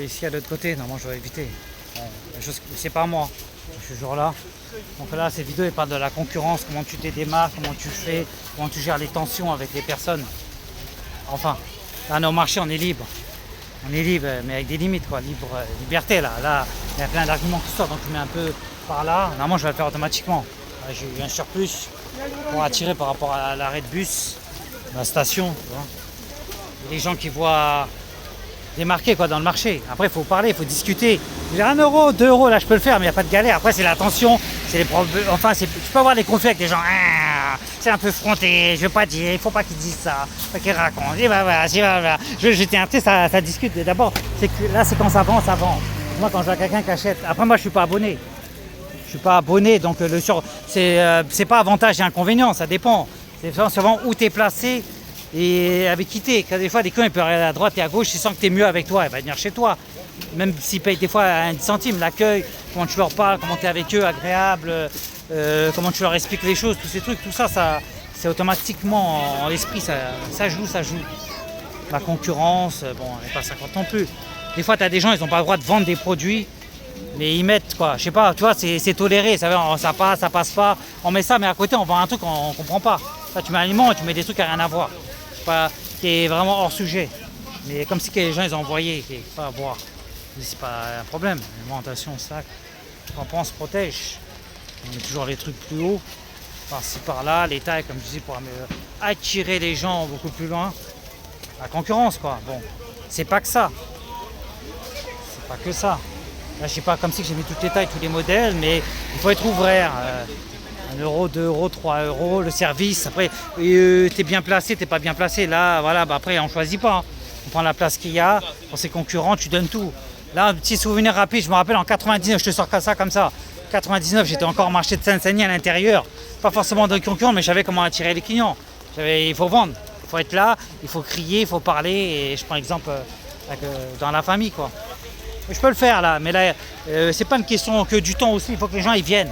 Ici à l'autre côté, normalement je dois éviter. Bon, c'est pas moi, je suis toujours là. Donc là, cette vidéo elle parle de la concurrence, comment tu te démarques, comment tu fais, comment tu gères les tensions avec les personnes. Enfin, là on est au marché, on est libre. On est libre, mais avec des limites, quoi. Liberté, là. Là, il y a plein d'arguments qui sortent, donc tu mets un peu par là. Normalement, je vais le faire automatiquement. Là, j'ai eu un surplus pour attirer par rapport à l'arrêt de bus, la station. Tu vois. Les gens qui voient démarquer quoi, dans le marché. Après, il faut parler, il faut discuter. J'ai 1 euro, 2 euros, là, je peux le faire, mais il n'y a pas de galère. Après, c'est la tension, c'est les problèmes. Enfin, tu peux avoir des conflits avec les gens. Ah, c'est un peu fronté, je veux pas dire, il faut pas qu'ils disent ça, pas qu'ils racontent. Et bah voilà, j'étais un peu, ça discute. D'abord, c'est que là, c'est quand ça vend, ça vend. Moi, quand je vois quelqu'un qui achète, après, moi, je suis pas abonné. Je suis pas abonné, donc c'est pas avantage et inconvénient, ça dépend. C'est souvent où tu es placé et avec qui t'es. Des fois, des cons, ils peuvent aller à droite et à gauche, ils sentent que tu es mieux avec toi, il va venir chez toi. Même s'ils payent des fois un centime, l'accueil, comment tu leur parles, comment tu es avec eux, agréable, comment tu leur expliques les choses, tous ces trucs, tout ça, c'est automatiquement en l'esprit, ça joue. La concurrence, bon, elle n'est pas 50 non plus. Des fois, tu as des gens, ils n'ont pas le droit de vendre des produits, mais ils mettent quoi, je sais pas, tu vois, c'est toléré, ça passe pas, on met ça, mais à côté, on vend un truc qu'on comprend pas. Là, tu mets un aliment et tu mets des trucs qui n'ont rien à voir, qui est vraiment hors sujet. Mais comme si les gens ils ont envoyé, qui n'est pas à voir. C'est pas un problème. L'alimentation, sac, quand on se protège, on met toujours les trucs plus haut, par-ci par-là, l'État est comme je dis pour attirer les gens beaucoup plus loin. La concurrence quoi. Bon, c'est pas que ça. C'est pas que ça. Là, je sais pas comme si j'ai mis toutes les tailles, tous les modèles, mais il faut être ouvert. 1 euro, 2 euros, 3 euros, le service. Après, t'es bien placé, t'es pas bien placé. Là, voilà, bah après, on choisit pas. Hein. On prend la place qu'il y a. Pour ses concurrents, tu donnes tout. Là, un petit souvenir rapide, je me rappelle en 99, je te sors ça comme ça. 99, j'étais encore au marché de Seine-Saint-Denis à l'intérieur. Pas forcément de concurrents, mais je savais comment attirer les clients. Il faut vendre, il faut être là, il faut crier, il faut parler. Et je prends l'exemple dans la famille, quoi. Je peux le faire là, mais là, c'est pas une question que du temps aussi, il faut que les gens ils viennent.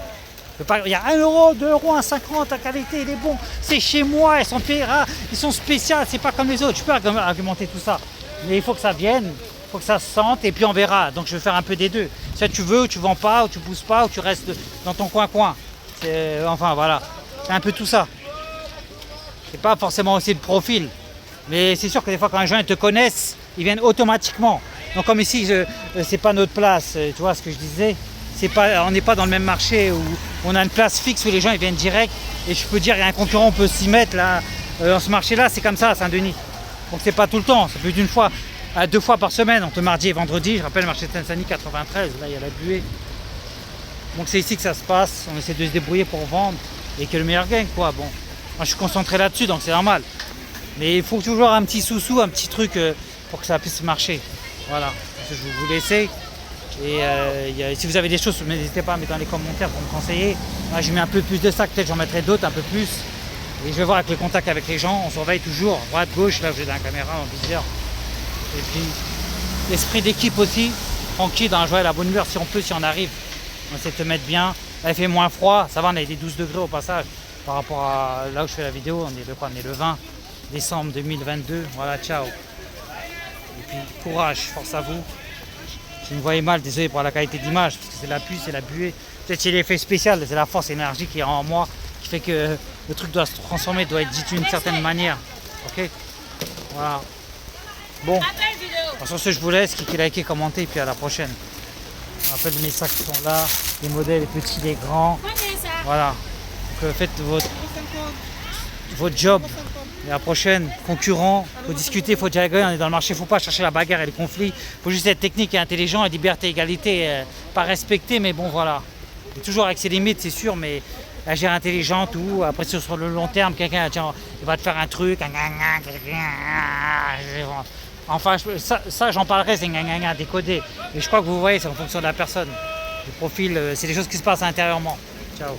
Il y a 1 euro, 2 euros, 1,50, la qualité il est bon, c'est chez moi, ils sont spéciaux, c'est pas comme les autres. Je peux argumenter tout ça, mais il faut que ça vienne, il faut que ça se sente et puis on verra. Donc je vais faire un peu des deux. Soit tu veux, ou tu vends pas, ou tu pousses pas, ou tu restes dans ton coin. Enfin voilà, c'est un peu tout ça. C'est pas forcément aussi le profil, mais c'est sûr que des fois quand les gens ils te connaissent, ils viennent automatiquement. Donc comme ici, c'est pas notre place, tu vois ce que je disais. On n'est pas dans le même marché où on a une place fixe où les gens ils viennent direct. Et je peux dire, il y a un concurrent, on peut s'y mettre là. Dans ce marché-là, c'est comme ça à Saint-Denis. Donc c'est pas tout le temps, c'est plus d'une fois, 2 fois par semaine, entre mardi et vendredi. Je rappelle le marché de Saint-Denis 93, là il y a la buée. Donc c'est ici que ça se passe, on essaie de se débrouiller pour vendre et que le meilleur gagne quoi. Bon, moi je suis concentré là-dessus donc c'est normal. Mais il faut toujours un petit sous-sous, un petit truc pour que ça puisse marcher. Voilà, je vais vous laisser. Et si vous avez des choses, n'hésitez pas à mettre dans les commentaires pour me conseiller. Moi, je mets un peu plus de ça, peut-être j'en mettrai d'autres un peu plus. Et je vais voir avec le contact avec les gens, on surveille toujours, droite, gauche, là où j'ai la caméra en viseur. Et puis, l'esprit d'équipe aussi, tranquille, dans la joie et la bonne humeur, si on peut, si on arrive. On essaie de te mettre bien. Là, il fait moins froid, ça va, on a des 12 degrés au passage. Par rapport à là où je fais la vidéo, on est le 20 décembre 2022. Voilà, ciao. Et puis, courage, force à vous. Si vous me voyez mal, désolé pour la qualité d'image, parce que c'est la pluie, c'est la buée. Peut-être c'est l'effet spécial, c'est la force énergie qui est en moi, qui fait que le truc doit se transformer, doit être dit d'une certaine manière. Ok. Voilà. Bon. Sur ce, je vous laisse, cliquez, likez, commentez, et puis à la prochaine. Je rappelle mes sacs qui sont là, les modèles, les petits, les grands. Voilà. Donc faites votre job. Et à la prochaine, concurrent, il faut discuter, il faut dialoguer, on est dans le marché, il ne faut pas chercher la bagarre et le conflit. Il faut juste être technique et intelligent, et liberté, égalité, pas respecter, mais bon voilà. Et toujours avec ses limites, c'est sûr, mais agir intelligent, tout. Après, sur le long terme, quelqu'un il va te faire un truc, enfin, ça j'en parlerai, c'est décodé. Et je crois que vous voyez, c'est en fonction de la personne. Le profil, c'est des choses qui se passent intérieurement. Ciao.